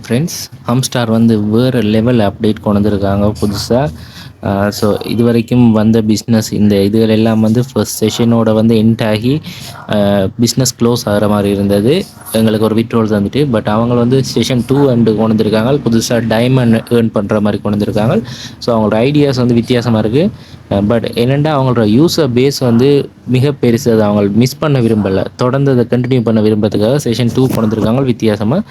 Friends, ஹம்ஸ்டார் வந்து வேறு level update கொண்டு வந்திருக்காங்க புதுசாக. ஸோ இது வரைக்கும் வந்த பிஸ்னஸ் இந்த இதுகள் எல்லாம் வந்து ஃபர்ஸ்ட் செஷனோட வந்து எண்ட் ஆகி பிஸ்னஸ் க்ளோஸ் ஆகிற மாதிரி இருந்தது. எங்களுக்கு ஒரு விட்ரோல் தந்துட்டு, பட் அவங்க வந்து செஷன் 2 கொண்டு வந்திருக்காங்க. புதுசாக டைமண்ட் ஏர்ன் பண்ணுற மாதிரி கொண்டு வந்திருக்காங்க. ஸோ அவங்களோட ஐடியாஸ் வந்து வித்தியாசமாக இருக்குது. பட் என்னென்னா அவங்களோட யூசர் பேஸ் வந்து மிக பெருசு. அதை அவங்க மிஸ் பண்ண விரும்பலை, தொடர்ந்து அதை கண்டினியூ பண்ண விரும்புறதுக்காக செஷன் 2 கொண்டு வந்திருக்காங்க வித்தியாசமாக.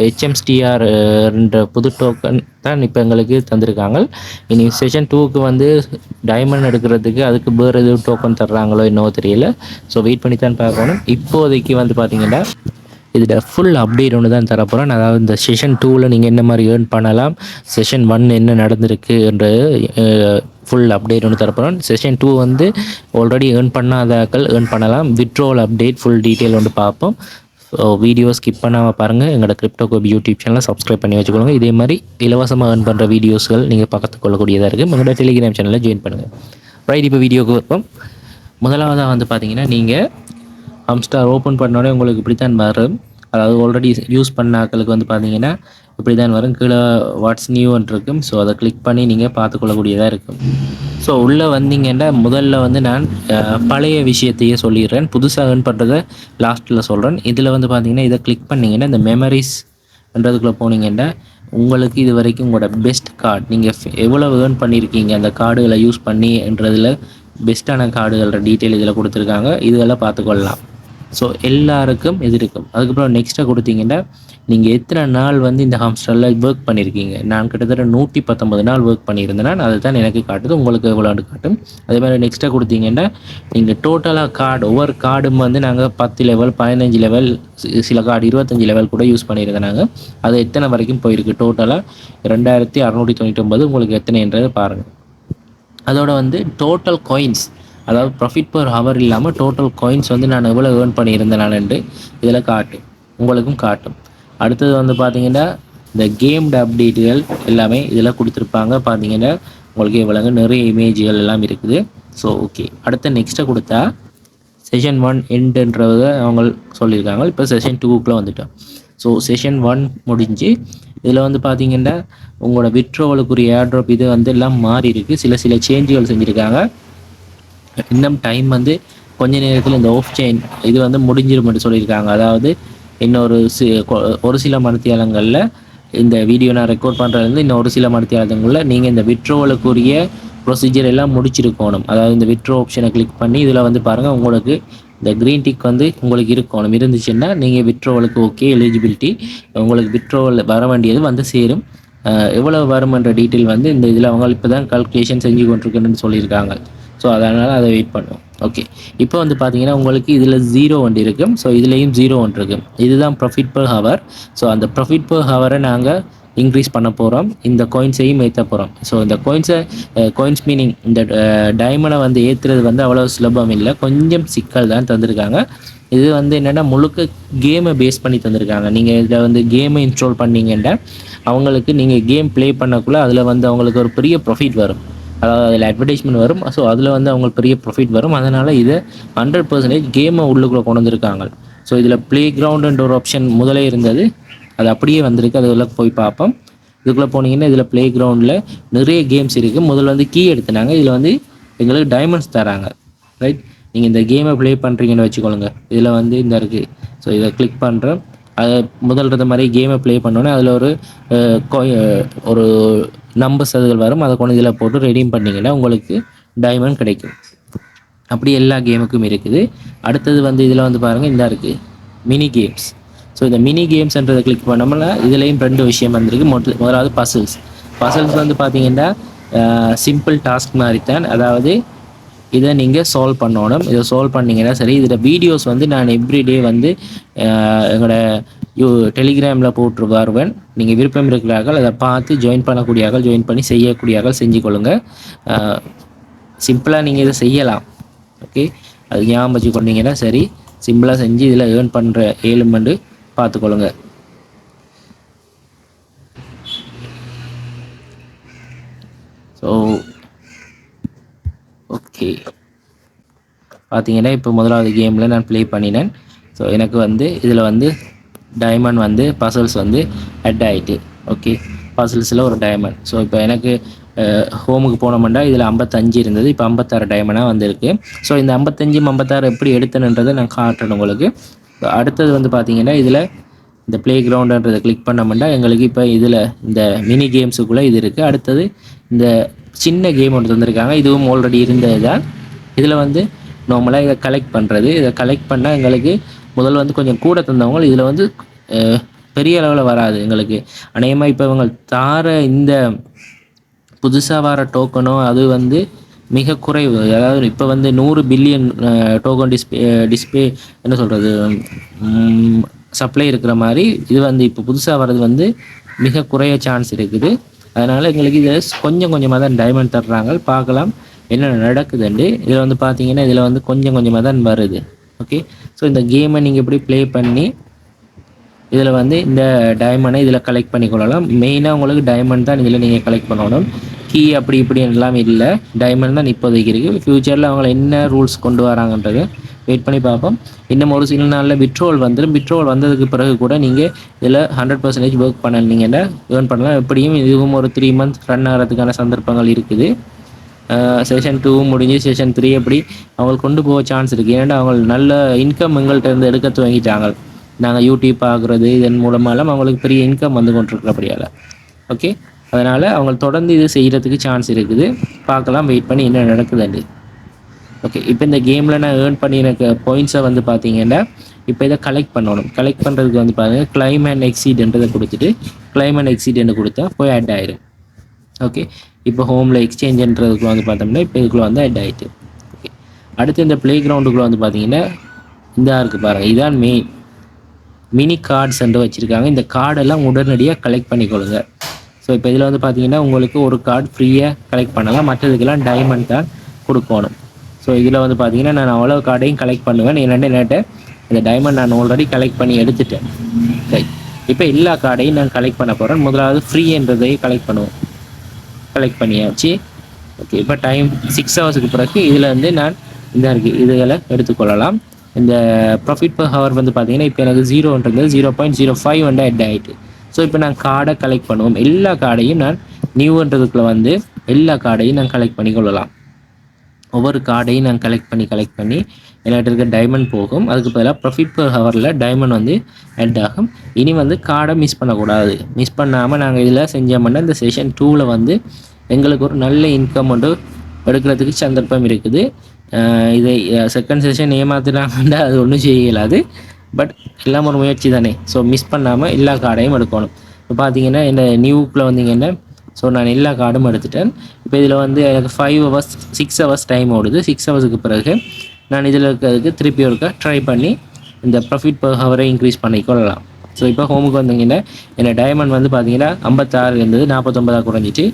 HMSTR என்ற புது டோக்கன் தான் இப்போ எங்களுக்கு தந்திருக்காங்க. இனி செஷன் 2க்கு வந்து டைமண்ட் எடுக்கிறதுக்கு அதுக்கு வேறு எதுவும் டோக்கன் தர்றாங்களோ என்னவோ தெரியல. ஸோ வெயிட் பண்ணி தான் பார்க்கணும். இப்போதைக்கு வந்து பார்த்தீங்கன்னா இதில் ஃபுல் அப்டேட் ஒன்று தான் தரப்போகிறேன். அதாவது இந்த செஷன் 2வில் நீங்கள் என்ன மாதிரி ஏர்ன் பண்ணலாம், செஷன் 1 என்ன நடந்திருக்கு என்ற ஃபுல் அப்டேட் ஒன்று தரப்போகிறோம். செஷன் 2 வந்து ஆல்ரெடி ஏர்ன் பண்ணாதாக்கள் ஏர்ன் பண்ணலாம். விட்ரோல் அப்டேட் ஃபுல் டீட்டெயில் வந்து பார்ப்போம். ஸோ வீடியோ ஸ்கிப் பண்ணாமல் பாருங்கள். எங்களோட கிரிப்டோகோபி யூடியூப் சேனலை சப்ஸ்கிரைப் பண்ணி வச்சுக்கோங்க. இதே மாதிரி இலவசமாக ஏர்ன் பண்ணுற வீடியோஸ்கள் நீங்கள் பக்கத்து கொள்ளக்கூடியதாக இருக்குது. எங்களோட டெலிகிராம் சேனலில் ஜாயின் பண்ணுங்கள். ரைட், இப்போ வீடியோக்கு வைப்போம். முதலாவதாக வந்து பார்த்தீங்கன்னா நீங்கள் ஹம்ஸ்டார் ஓப்பன் பண்ணோடனே உங்களுக்கு இப்படி தான் வரும். அதாவது ஆல்ரெடி யூஸ் பண்ண ஆக்களுக்கு வந்து பார்த்தீங்கன்னா இப்படி தான் வரும். கீழே வாட்ஸ் நியூன்னு இருக்கும். ஸோ அதை கிளிக் பண்ணி நீங்கள் பார்த்துக்கொள்ளக்கூடியதாக இருக்கும். ஸோ உள்ளே வந்தீங்கன்னா முதல்ல வந்து நான் பழைய விஷயத்தையே சொல்லிடுறேன். புதுசாக ஏர்ன் பண்ணுறதை லாஸ்ட்டில் சொல்கிறேன். இதில் வந்து பார்த்தீங்கன்னா இதை கிளிக் பண்ணிங்கன்னா இந்த மெமரிஸ்ன்றதுக்குள்ளே போனீங்கன்னா உங்களுக்கு இது வரைக்கும் உங்களோட பெஸ்ட் கார்டு, நீங்கள் எவ்வளோ ஏர்ன் பண்ணியிருக்கீங்க அந்த கார்டுகளை யூஸ் பண்ணின்றதில் பெஸ்ட்டான கார்டுகளோட டீட்டெயில் இதில் கொடுத்துருக்காங்க. இதெல்லாம் பார்த்துக்கொள்ளலாம். ஸோ எல்லாருக்கும் இது இருக்கும். அதுக்கப்புறம் நெக்ஸ்ட்டாக கொடுத்தீங்கன்னா நீங்கள் எத்தனை நாள் வந்து இந்த ஹம்ஸ்டாரில் ஒர்க் பண்ணியிருக்கீங்க. நான் கிட்டத்தட்ட 119 நாள் ஒர்க் பண்ணியிருந்தேன்னா அது தான் எனக்கு காட்டுது. உங்களுக்கு எவ்வளோன்னு காட்டும். அதே மாதிரி நெக்ஸ்ட்டாக கொடுத்தீங்கன்னா நீங்கள் டோட்டலாக கார்டு, ஒவ்வொரு கார்டும் வந்து நாங்கள் 10 லெவல் 15 லெவல், சில கார்டு 25 லெவல் கூட யூஸ் பண்ணியிருந்தேன் நாங்கள். அது எத்தனை வரைக்கும் போயிருக்கு டோட்டலாக 2699 உங்களுக்கு எத்தனைன்றதை பாருங்கள். அதோட வந்து டோட்டல் காயின்ஸ், அதாவது ப்ராஃபிட் பர் ஹவர் இல்லாமல் டோட்டல் காயின்ஸ் வந்து நான் எவ்வளோ ஏர்ன் பண்ணியிருந்தேன் நான்ட்டு இதில் காட்டும், உங்களுக்கும் காட்டும். அடுத்தது வந்து பார்த்தீங்கன்னா இந்த கேம்டு அப்டேட்டுகள் எல்லாமே இதில் கொடுத்துருப்பாங்க. பார்த்தீங்கன்னா உங்களுக்கு எவ்வளோங்க நிறைய இமேஜுகள் எல்லாம் இருக்குது. ஸோ ஓகே, அடுத்த நெக்ஸ்ட்டாக கொடுத்தா செஷன் 1 எண்டுன்றத அவங்க சொல்லியிருக்காங்க. இப்போ செஷன் 2க்குள்ளே வந்துட்டோம். ஸோ செஷன் 1 முடிஞ்சு இதில் வந்து பார்த்தீங்கன்னா உங்களோட விட்ரோவலுக்குரிய ஏர்ட்ராப் இது வந்து எல்லாம் மாறி இருக்குது. சில சேஞ்சுகள் செஞ்சுருக்காங்க. இன்னும் டைம் வந்து கொஞ்ச நேரத்தில் இந்த ஆஃப் செயின் இது வந்து முடிஞ்சிருமென்று சொல்லியிருக்காங்க. அதாவது இன்னொரு ஒரு சில மணித்தியாலங்களில் இந்த வீடியோ நான் ரெக்கார்ட் பண்ணுறது இன்னும் ஒரு சில மணித்தியாலங்களில் நீங்கள் இந்த விட்ரோவலுக்குரிய ப்ரொசீஜர் எல்லாம் முடிச்சிருக்கணும். அதாவது இந்த விட்ரோ ஆப்ஷனை கிளிக் பண்ணி இதில் வந்து பாருங்கள், உங்களுக்கு இந்த க்ரீன் டிக் வந்து உங்களுக்கு இருக்கணும். இருந்துச்சுன்னா நீங்கள் விட்ரோவலுக்கு ஓகே, எலிஜிபிலிட்டி, உங்களுக்கு விட்ரோவல் வர வேண்டியது வந்து சேரும். எவ்வளோ வரும்ன்ற டீட்டெயில் வந்து இந்த இதில் அவங்க இப்போ தான் கால்குலேஷன் செஞ்சு கொண்டிருக்குன்னு சொல்லியிருக்காங்க. ஸோ அதனால் அதை வெயிட் பண்ணுவோம். ஓகே, இப்போ வந்து பார்த்தீங்கன்னா உங்களுக்கு இதில் 0 ஒன்று இருக்கும். ஸோ இதுலேயும் 0 ஒன்று இருக்கும். இதுதான் ப்ராஃபிட் பர் ஹவர். ஸோ அந்த ப்ராஃபிட் பர் ஹவரை நாங்கள் இன்க்ரீஸ் பண்ண போகிறோம். இந்த காயின்ஸையும் ஏற்ற போகிறோம். ஸோ இந்த காயின்ஸ் மீனிங் இந்த டைமண்டை வந்து ஏற்றுறது வந்து அவ்வளோ சுலபம் இல்லை, கொஞ்சம் சிக்கல் தான் தந்திருக்காங்க. இது வந்து என்னென்னா முழுக்க கேமை பேஸ் பண்ணி தந்திருக்காங்க. நீங்கள் இதில் வந்து கேமை இன்ஸ்டால் பண்ணிங்கன்னா அவங்களுக்கு நீங்கள் கேம் ப்ளே பண்ணக்குள்ளே அதில் வந்து அவங்களுக்கு ஒரு பெரிய ப்ராஃபிட் வரும். அதாவது அதில் அட்வர்டைஸ்மெண்ட் வரும். ஸோ அதில் வந்து அவங்களுக்கு பெரிய ப்ராஃபிட் வரும். அதனால் இதை 100% கேமை உள்ளுக்குள்ளே கொண்டு வந்திருக்காங்க. ஸோ இதில் ப்ளே கிரவுண்டுன்ற ஒரு ஆப்ஷன் முதலே இருந்தது, அது அப்படியே வந்திருக்கு. அது உள்ள போய் பார்ப்போம். இதுக்குள்ளே போனீங்கன்னா இதில் ப்ளே கிரவுண்டில் நிறைய கேம்ஸ் இருக்குது. முதல்ல வந்து கீ எடுத்துனாங்க. இதில் வந்து எங்களுக்கு டைமண்ட்ஸ் தராங்க. ரைட், நீங்கள் இந்த கேமை ப்ளே பண்ணுறீங்கன்னு வச்சுக்கொள்ளுங்க. இதில் வந்து இந்த இருக்குது. ஸோ இதை கிளிக் பண்ணுறேன். அதை முதல்றது மாதிரி கேமை ப்ளே பண்ணோன்னே அதில் ஒரு நம்பர்ஸ் அதுகள் வரும். அதை கொண்டு இதில் போட்டு ரெடீம் பண்ணிங்கன்னா உங்களுக்கு டைமண்ட் கிடைக்கும். அப்படி எல்லா கேமுக்கும் இருக்குது. அடுத்தது வந்து இதில் வந்து பாருங்கள், இந்த இருக்குது மினி கேம்ஸ். ஸோ இந்த மினி கேம்ஸ்ன்றதை கிளிக் பண்ணோம்னா இதுலேயும் 2 விஷயம் வந்திருக்கு. முதலாவது பசில்ஸ் வந்து பார்த்தீங்கன்னா சிம்பிள் டாஸ்க் மாதிரி தான். அதாவது இதை நீங்கள் சால்வ் பண்ணணும். இதை சால்வ் பண்ணிங்கன்னா சரி. இதில் வீடியோஸ் வந்து நான் எவ்ரிடே வந்து எங்களோட டெலிகிராமில் போட்டு வருவேன். நீங்கள் விருப்பம் இருக்கிறார்கள் அதை பார்த்து ஜாயின் பண்ணக்கூடியார்கள் ஜாயின் பண்ணி செய்யக்கூடியார்கள் செஞ்சு கொள்ளுங்கள். சிம்பிளாக நீங்கள் இதை செய்யலாம். ஓகே, அது ஞாபகம் வச்சு கொண்டீங்கன்னா சரி. சிம்பிளாக செஞ்சு இதில் ஏர்ன் பண்ணுற ஏழுமண்டு பார்த்துக்கொள்ளுங்க. ஸோ ஓகே, பார்த்தீங்கன்னா இப்போ முதலாவது கேமில் நான் ப்ளே பண்ணினேன். ஸோ எனக்கு வந்து இதில் வந்து டைமண்ட் வந்து பசல்ஸ் வந்து ஆட் ஆகிட்டு. ஓகே, பசல்ஸில் ஒரு டைமண்ட். ஸோ இப்போ எனக்கு ஹோமுக்கு போனோம்னா இதில் 55 இருந்தது, இப்போ 56 டைமண்டாக வந்திருக்கு. ஸோ இந்த 55 56 எப்படி எடுத்தணுன்றதை நான் காட்டுறேன் உங்களுக்கு. அடுத்தது வந்து பார்த்தீங்கன்னா இதில் இந்த ப்ளே கிரவுண்டுன்றதை கிளிக் பண்ணோம்னா எங்களுக்கு இப்போ இதில் இந்த மினி கேம்ஸுக்குள்ளே இது இருக்குது. அடுத்தது இந்த சின்ன கேம் ஒன்று தந்திருக்காங்க, இதுவும் ஆல்ரெடி இருந்தது தான். இதில் வந்து நார்மலாக இதை கலெக்ட் பண்ணுறது. இதை கலெக்ட் பண்ணால் எங்களுக்கு முதல்ல வந்து கொஞ்சம் கூட தந்தவங்க இதில் வந்து பெரிய அளவில் வராது எங்களுக்கு. அநேகமாக இப்போ இவங்க தார இந்த புதுசாக வர டோக்கனோ அது வந்து மிக குறைவு. அதாவது இப்போ வந்து 100 பில்லியன் டோக்கன் டிஸ்பிளே என்ன சொல்கிறது சப்ளை இருக்கிற மாதிரி இது வந்து இப்போ புதுசாக வர்றது வந்து மிக குறைய சான்ஸ் இருக்குது. அதனால் எங்களுக்கு இதை கொஞ்சம் கொஞ்சமாக தான் டைமண்ட் தர்றாங்க. பார்க்கலாம் என்ன நடக்குதுண்டு. இதில் வந்து பார்த்தீங்கன்னா இதில் வந்து கொஞ்சம் கொஞ்சமாக தான் வருது. ஓகே, ஸோ இந்த கேமை நீங்கள் எப்படி ப்ளே பண்ணி இதில் வந்து இந்த டைமண்டை இதில் கலெக்ட் பண்ணிக்கொள்ளலாம். மெயினாக உங்களுக்கு டைமண்ட் தான் இதில் நீங்கள் கலெக்ட் பண்ணணும். கீ அப்படி இப்படி எல்லாம் இல்லை, டைமண்ட் தான் இப்போதைக்கு இருக்குது. ஃப்யூச்சரில் அவங்கள என்ன ரூல்ஸ் கொண்டு வராங்கன்றது வெயிட் பண்ணி பார்ப்போம். இன்னும் ஒரு சில நாளில் விட்ரோல் வந்துடும். விட்ரோல் வந்ததுக்கு பிறகு கூட நீங்கள் இதில் 100% ஒர்க் பண்ணீங்கன்னா ஏர்ன் பண்ணலாம். எப்படியும் இதுவும் ஒரு 3 months ரன் ஆகிறதுக்கான சந்தர்ப்பங்கள் இருக்குது. செஷன் 2 முடிஞ்சு செஷன் 3 எப்படி அவங்களுக்கு கொண்டு போக சான்ஸ் இருக்குது. ஏன்னா அவங்க நல்ல இன்கம் எங்கள்கிட்ட இருந்து எடுக்க துவங்கிட்டாங்க. நாங்கள் யூடியூப் பார்க்குறது இதன் மூலமாலாம் அவங்களுக்கு பெரிய இன்கம் வந்து கொண்டிருக்கிறபடியால். ஓகே, அதனால் அவங்க தொடர்ந்து இது செய்கிறதுக்கு சான்ஸ் இருக்குது. பார்க்கலாம், வெயிட் பண்ணி என்ன நடக்குதுண்டு. ஓகே, இப்போ இந்த கேமில் நான் ஏர்ன் பண்ணி எனக்கு பாயிண்ட்ஸை வந்து பார்த்தீங்கன்னா இப்போ இதை கலெக்ட் பண்ணணும். கலெக்ட் பண்ணுறதுக்கு வந்து பாருங்கள் கிளைம் அண்ட் எக்ஸீட்ன்றதை கொடுத்துட்டு கிளைம் அண்ட் எக்ஸீட்னு கொடுத்தா போய் ஆட் ஆயிடும். ஓகே, இப்போ ஹோமில் எக்ஸ்சேஞ்சுன்றதுக்குள்ள வந்து பார்த்தோம்னா இப்போ இதுக்குள்ளே வந்து ஆட் ஆகிட்டு. ஓகே, அடுத்து இந்த ப்ளே கிரவுண்டுக்குள்ளே வந்து பார்த்தீங்கன்னா இந்த இருக்குது பாருங்கள், இதான் மினி கார்ட்ஸ் என்று வச்சுருக்காங்க. இந்த கார்டெல்லாம் உடனடியாக கலெக்ட் பண்ணிக்கொள்ளுங்க. ஸோ இப்போ இதில் வந்து பார்த்தீங்கன்னா உங்களுக்கு ஒரு கார்டு ஃப்ரீயாக கலெக்ட் பண்ணலாம், மற்றதுக்கெல்லாம் டைமண்ட் தான் கொடுக்கணும். ஸோ இதில் வந்து பார்த்தீங்கன்னா நான் அவ்வளோ கார்டையும் கலெக்ட் பண்ணுவேன். என்னட்டு இந்த டைமண்ட் நான் ஆல்ரெடி கலெக்ட் பண்ணி எடுத்துட்டேன். ரைட், இப்போ எல்லா கார்டையும் நான் கலெக்ட் பண்ண போகிறேன். முதலாவது ஃப்ரீன்றதை கலெக்ட் பண்ணுவோம். கலெக்ட் பண்ணியாச்சு. ஓகே, இப்போ டைம் 6 hours பிறகு இதில் வந்து நான் இந்த இருக்குது இதுகளை எடுத்துக்கொள்ளலாம். இந்த ப்ராஃபிட் பர் ஹவர் வந்து பார்த்தீங்கன்னா இப்போ எனக்கு 0ன்றது 0.05 வந்து ஆட் ஆகிட்டு. ஸோ இப்போ நான் கார்டை கலெக்ட் பண்ணுவோம். எல்லா கார்டையும் நான் நியூன்றதுக்குள்ளே வந்து எல்லா கார்டையும் நான் கலெக்ட் பண்ணி கொள்ளலாம். ஒவ்வொரு கார்டையும் நான் கலெக்ட் பண்ணி என்கிட்ட இருக்க டைமண்ட் போகும். அதுக்கு பதிலாக ப்ராஃபிட் பர் ஹவரில் டைமண்ட் வந்து ஆட் ஆகும். இனி வந்து கார்டை மிஸ் பண்ணக்கூடாது. மிஸ் பண்ணாமல் நாங்கள் இதில் செஞ்சோம்னா இந்த செஷன் 2ல் வந்து எங்களுக்கு ஒரு நல்ல இன்கம் வந்து எடுக்கிறதுக்கு சந்தர்ப்பம் இருக்குது. இதை செகண்ட் செஷன் ஏமாத்துறாங்கன்னா அது ஒன்றும் செய்ய இயலாது. பட் எல்லாம் ஒரு முயற்சி தானே. ஸோ மிஸ் பண்ணாமல் எல்லா கார்டையும் எடுக்கணும். இப்போ பார்த்தீங்கன்னா இந்த நியூக்குள்ளே வந்தீங்கன்னா ஸோ நான் எல்லா கார்டும் எடுத்துட்டேன். இப்போ இதில் வந்து எனக்கு 5 hours 6 hours டைம் ஓடுது. 6 hours பிறகு நான் இதில் இருக்கிறதுக்கு திருப்பி ஒருக்கா ட்ரை பண்ணி இந்த ப்ராஃபிட் பர் ஹவரை இன்க்ரீஸ் பண்ணிக்கொள்ளலாம். ஸோ இப்போ ஹோமுக்கு வந்தீங்கன்னா என்ன டைமண்ட் வந்து பார்த்தீங்கன்னா 56 இருந்தது 49 குறைஞ்சிட்டு.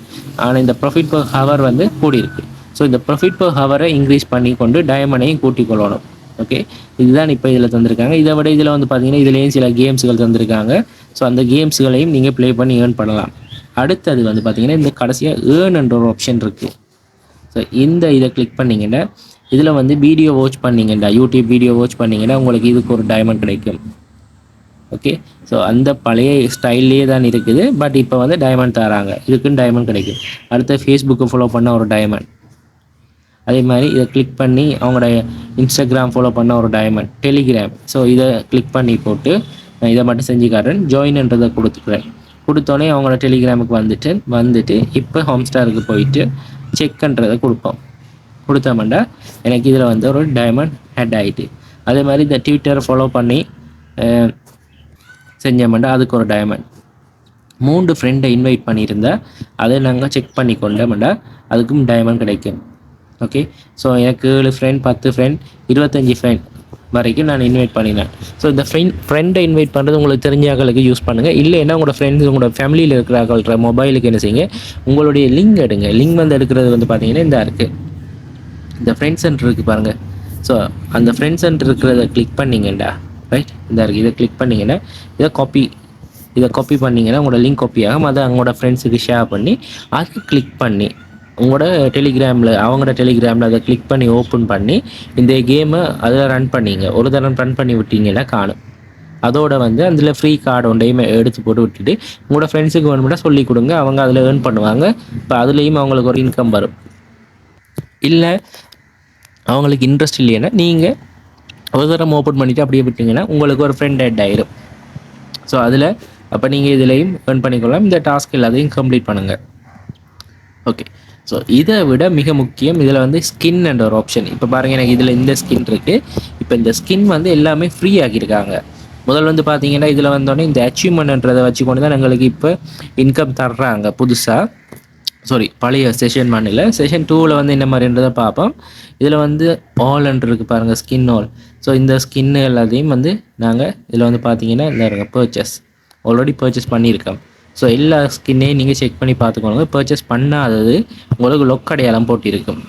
ஆனால் இந்த ப்ராஃபிட் பர் ஹவர் வந்து கூடியிருக்கு. ஸோ இந்த ப்ராஃபிட் பர் ஹவரை இன்க்ரீஸ் பண்ணி கொண்டு டைமண்டையும் கூட்டிக் கொள்ளணும். ஓகே, இதுதான் இப்போ இதில் தந்திருக்காங்க. இதை விட இதில் வந்து பார்த்தீங்கன்னா இதுலேயும் சில கேம்ஸுகள் தந்திருக்காங்க. ஸோ அந்த கேம்ஸுகளையும் நீங்கள் ப்ளே பண்ணி ஏர்ன் பண்ணலாம். அடுத்தது வந்து பார்த்தீங்கன்னா இந்த கடைசியாக ஏர்ன்ன்ற ஒரு ஆப்ஷன் இருக்குது. ஸோ இந்த இதை கிளிக் பண்ணிங்கன்னா இதில் வந்து வீடியோ வாட்ச் பண்ணிங்கன்னா யூடியூப் வீடியோ வாட்ச் பண்ணிங்கன்னா உங்களுக்கு இதுக்கு ஒரு டைமண்ட் கிடைக்கும். ஓகே, ஸோ அந்த பழைய ஸ்டைல்லே தான் இருக்குது. பட் இப்போ வந்து டைமண்ட் தராங்க, இதுக்குன்னு டைமண்ட் கிடைக்கும். அடுத்து ஃபேஸ்புக்கை ஃபாலோ பண்ண ஒரு டைமண்ட், அதே மாதிரி இதை கிளிக் பண்ணி அவங்களோட இன்ஸ்டாகிராம் ஃபாலோ பண்ண ஒரு டைமண்ட், டெலிகிராம். ஸோ இதை கிளிக் பண்ணி போட்டு நான் இதை மட்டும் செஞ்சு காட்டுறேன். ஜாயின்ன்றதை கொடுத்துக்கிறேன். கொடுத்தோடனே அவங்களோட டெலிகிராமுக்கு வந்துட்டு இப்போ ஹோம்ஸ்டாருக்கு போயிட்டு செக்ன்றதை கொடுத்தோம்னா எனக்கு இதில் வந்து ஒரு டைமண்ட் ஆட் ஆகிட்டு. அதே மாதிரி இந்த ட்விட்டரை ஃபாலோ பண்ணி செஞ்சோம்னா அதுக்கு ஒரு டைமண்ட். 3 ஃப்ரெண்டை இன்வைட் பண்ணியிருந்தேன், அதை நாங்கள் செக் பண்ணி கொண்டோம்னா அதுக்கும் டைமண்ட் கிடைக்கும். ஓகே, ஸோ எனக்கு 7 ஃப்ரெண்ட் 10 ஃப்ரெண்ட் 25 ஃப்ரெண்ட் வரைக்கும் நான் இன்வைட் பண்ணினேன். ஸோ இந்த ஃப்ரெண்டை இன்வைட் பண்ணுறது உங்களுக்கு தெரிஞ்சாக்களுக்கு யூஸ் பண்ணுங்கள். இல்லைன்னா உங்களோட ஃப்ரெண்ட்ஸ் உங்களோட ஃபேமிலியில் இருக்கிற மொபைலுக்கு என்ன செய்யுங்க, உங்களுடைய லிங்க் எடுங்க. லிங்க் வந்து எடுக்கிறது வந்து பார்த்தீங்கன்னா இந்த இருக்குது, இந்த ஃப்ரெண்ட் சென்டர் இருக்குது பாருங்கள். ஸோ அந்த ஃப்ரெண்ட் சென்டர் இருக்கிறத கிளிக் பண்ணிங்கண்டா ரைட், இந்த இருக்குது. இதை கிளிக் பண்ணிங்கன்னா இதை காப்பி பண்ணிங்கன்னா உங்களோட லிங்க் காப்பி ஆகும். அதை அவங்களோட ஃப்ரெண்ட்ஸுக்கு ஷேர் பண்ணி அதை கிளிக் பண்ணி உங்களோட அவங்களோட டெலிகிராமில் அதை கிளிக் பண்ணி ஓப்பன் பண்ணி இந்த கேமை அதில் ரன் பண்ணிங்க. ஒரு தடவை ரன் பண்ணி விட்டீங்கன்னா காணும். அதோட வந்து அதில் ஃப்ரீ கார்டு ஒன்றையும் எடுத்து போட்டு விட்டுட்டு உங்களோட ஃப்ரெண்ட்ஸுக்கு வேணும்னா சொல்லி கொடுங்க, அவங்க அதில் ஏர்ன் பண்ணுவாங்க. இப்போ அதுலேயும் அவங்களுக்கு ஒரு இன்கம் வரும். இல்லை அவங்களுக்கு இன்ட்ரெஸ்ட் இல்லைன்னா நீங்கள் ஒரு தரம் ஓப்பன் பண்ணிவிட்டு அப்படியே விட்டிங்கன்னா உங்களுக்கு ஒரு ஃப்ரெண்ட் ஆட் ஆயிரும். ஸோ அதில் அப்போ நீங்கள் இதுலேயும் ஏர்ன் பண்ணிக்கொள்ளலாம். இந்த டாஸ்க் எல்லாத்தையும் கம்ப்ளீட் பண்ணுங்கள். ஓகே, ஸோ இதை விட மிக முக்கியம் இதில் வந்து ஸ்கின் என்ற ஒரு ஆப்ஷன். இப்போ பாருங்கள், எனக்கு இதில் இந்த ஸ்கின் இருக்குது. இப்போ இந்த ஸ்கின் வந்து எல்லாமே ஃப்ரீ ஆக்கியிருக்காங்க. முதல் வந்து பார்த்தீங்கன்னா இதில் வந்தோடனே இந்த அச்சீவ்மெண்ட்ன்றதை வச்சுக்கொண்டு தான் எங்களுக்கு இப்போ இன்கம் தர்றாங்க புதுசாக. சாரி, பழைய செஷன் 1 செஷன் 2 வந்து என்ன மாதிரின்றதை பார்ப்போம். இதில் வந்து ஆல் இருக்குது பாருங்கள், ஸ்கின் ஆல். ஸோ இந்த ஸ்கின்னு எல்லாத்தையும் வந்து நாங்கள் இதில் வந்து பார்த்தீங்கன்னா இந்த பர்ச்சேஸ் ஆல்ரெடி பர்ச்சேஸ் பண்ணியிருக்கோம். ஸோ எல்லா ஸ்கின்னையும் நீங்கள் செக் பண்ணி பார்த்துக்கோங்க. பர்ச்சேஸ் பண்ணாதது உங்களுக்கு லொக் அடையாளம் போட்டிருக்கும்.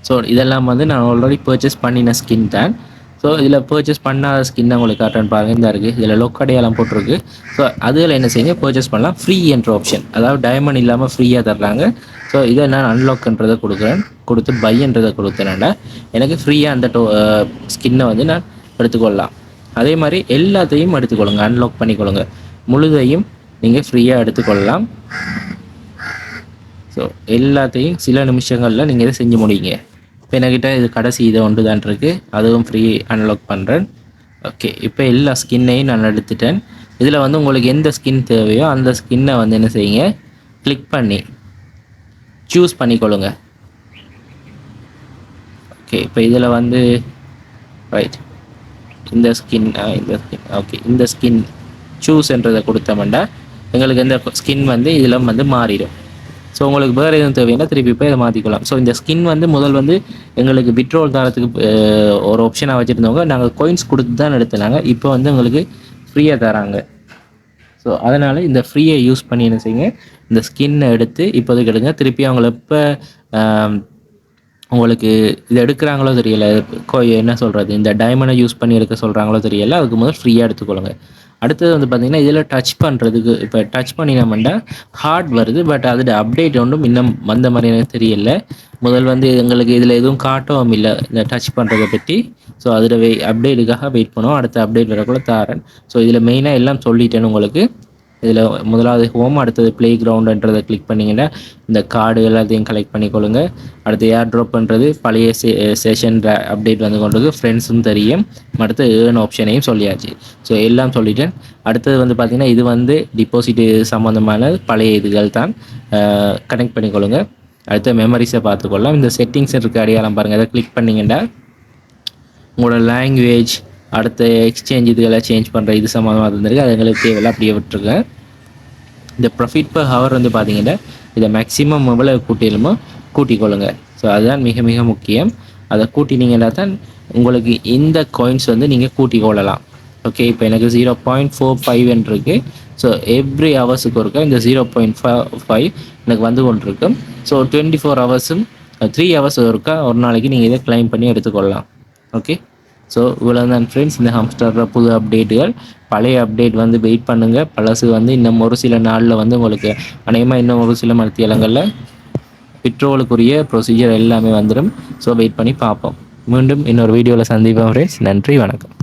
ஸோ இதெல்லாம் வந்து நான் ஆல்ரெடி பர்ச்சேஸ் பண்ணின ஸ்கின் தான். ஸோ இதில் பர்ச்சேஸ் பண்ணாத ஸ்கின்னை உங்களுக்கு காட்டுறேன்னு பாருங்கள். இந்த இருக்குது, இதில் லொக் அடையாளம் போட்டிருக்கு. ஸோ அதில் என்ன செய்யுங்க, பர்ச்சேஸ் பண்ணலாம். ஃப்ரீ என்ற ஆப்ஷன், அதாவது டைமண்ட் இல்லாமல் ஃப்ரீயாக தர்றாங்க. ஸோ இதை நான் அன்லாக்ன்றதை கொடுக்குறேன், கொடுத்து பைன்றதை கொடுத்தேன்டா எனக்கு ஃப்ரீயாக அந்த ஸ்கின்னை வந்து நான் எடுத்துக்கொள்ளலாம். அதே மாதிரி எல்லாத்தையும் எடுத்துக்கொள்ளுங்க, அன்லாக் பண்ணிக்கொள்ளுங்க. முழுதையும் நீங்கள் ஃப்ரீயாக எடுத்துக்கொள்ளலாம். ஸோ எல்லாத்தையும் சில நிமிஷங்களில் நீங்கள் இதை செஞ்சு முடியுங்க. இப்போ என்கிட்ட இது கடைசி இதை ஒன்று தான் இருக்குது, அதுவும் ஃப்ரீ அன்லாக் பண்ணுறேன். ஓகே, இப்போ எல்லா ஸ்கின்னையும் நான் எடுத்துட்டேன். இதில் வந்து உங்களுக்கு எந்த ஸ்கின் தேவையோ அந்த ஸ்கின்னை வந்து என்ன செய்யுங்க, கிளிக் பண்ணி சூஸ் பண்ணிக்கொள்ளுங்க. ஓகே, இப்போ இதில் வந்து ரைட் இந்த ஸ்கின் ஓகே, இந்த ஸ்கின் சூஸ்ன்றதை கொடுத்தோம்னா எங்களுக்கு இந்த ஸ்கின் வந்து இதில் வந்து மாறிடும். ஸோ உங்களுக்கு வேறு எதுவும் தேவைன்னா திருப்பி போய் அதை மாற்றிக்கலாம். ஸோ இந்த ஸ்கின் வந்து முதல் வந்து எங்களுக்கு விட்ரோல் தரத்துக்கு ஒரு ஆப்ஷனாக வச்சுருந்தவங்க நாங்கள் காயின்ஸ் கொடுத்து தான் எடுத்துனாங்க. இப்போ வந்து எங்களுக்கு ஃப்ரீயாக தராங்க. ஸோ அதனால் இந்த ஃப்ரீயை யூஸ் பண்ணி என்ன செய்யுங்க, இந்த ஸ்கின்னை எடுத்து இப்போதைக்கு எடுங்க. திருப்பி அவங்கள இப்போ உங்களுக்கு இது எடுக்கிறாங்களோ தெரியல, என்ன சொல்கிறது, இந்த டைமண்டை யூஸ் பண்ணி எடுக்க சொல்கிறாங்களோ தெரியல, அதுக்கு முதல் ஃப்ரீயாக எடுத்துக்கொள்ளுங்க. அடுத்தது வந்து பார்த்திங்கன்னா இதில் டச் பண்ணுறதுக்கு, இப்போ டச் பண்ணினோம்னா ஹார்ட் வருது, பட் அதோட அப்டேட் ஒன்றும் இன்னும் வந்த மாதிரி எனக்கு தெரியல. முதல் வந்து எங்களுக்கு இதில் எதுவும் காட்டவும் இல்லை இந்த டச் பண்ணுறதை பற்றி. ஸோ அதில் அப்டேட்டுக்காக வெயிட் பண்ணுவோம், அடுத்த அப்டேட் வரக்குள்ள தாரேன். ஸோ இதில் மெயினாக எல்லாம் சொல்லிட்டேன்னு உங்களுக்கு. இதில் முதலாவது ஹோம், அடுத்தது ப்ளே கிரவுண்டுன்றதை கிளிக் பண்ணிங்கன்னா இந்த கார்டு எல்லாத்தையும் கலெக்ட் பண்ணிக்கொள்ளுங்க. அடுத்து ஏர் ட்ராப் பண்ணுறது, பழைய செஷன் அப்டேட் வந்து கொண்டு ஃப்ரெண்ட்ஸும் தெரியும். அடுத்து ஏர்ன் ஆப்ஷனையும் சொல்லியாச்சு. ஸோ எல்லாம் சொல்லிட்டேன். அடுத்தது வந்து பார்த்திங்கன்னா இது வந்து டிபாசிட் சம்மந்தமான பழைய இதுகள் தான், கனெக்ட் பண்ணிக்கொள்ளுங்க. அடுத்த மெமரிஸை பார்த்துக்கொள்ளலாம். இந்த செட்டிங்ஸ் இருக்க அடையாளம் பாருங்கள், அதை கிளிக் பண்ணிங்கன்னா உங்களோட லாங்குவேஜ், அடுத்த எக்ஸ்சேஞ்ச் இதுகளை சேஞ்ச் பண்ணுற இது சம்மந்தமாக இருந்திருக்கு, அது எங்களுக்கு தேவையில்லை, அப்படியே விட்டுருக்கேன். இந்த ப்ராஃபிட் பர் ஹவர் வந்து பார்த்தீங்கன்னா இதை மேக்ஸிமம் எவ்வளோ கூட்டிலுமோ கூட்டிக்கொள்ளுங்க. ஸோ அதுதான் மிக மிக முக்கியம். அதை கூட்டினீங்கன்னா தான் உங்களுக்கு இந்த காயின்ஸ் வந்து நீங்கள் கூட்டி கொள்ளலாம். ஓகே, இப்போ எனக்கு 0.45 இருக்குது. ஸோ எவ்ரி ஹவர்ஸுக்கு ஒருக்கா இந்த 0.5 எனக்கு வந்து கொண்டிருக்கும். ஸோ 24 ஹவர்ஸும் 3 ஹவர்ஸ் ஒருக்கா ஒரு நாளைக்கு நீங்கள் இதை கிளைம் பண்ணி எடுத்துக்கொள்ளலாம். ஓகே, ஸோ இவ்வளோ தான் ஃப்ரெண்ட்ஸ் இந்த ஹம்ஸ்டரில் புது அப்டேட்டுகள். பழைய அப்டேட் வந்து வெயிட் பண்ணுங்கள், பழசு வந்து இன்னும் ஒரு சில நாளில் வந்து உங்களுக்கு அநேகமாக இன்னும் ஒரு சில மத்தியலங்களில் பெட்ரோலுக்குரிய ப்ரொசீஜர் எல்லாமே வந்துடும். ஸோ வெயிட் பண்ணி பார்ப்போம். மீண்டும் இன்னொரு வீடியோவில் சந்திப்போம் ஃப்ரெண்ட்ஸ். நன்றி, வணக்கம்.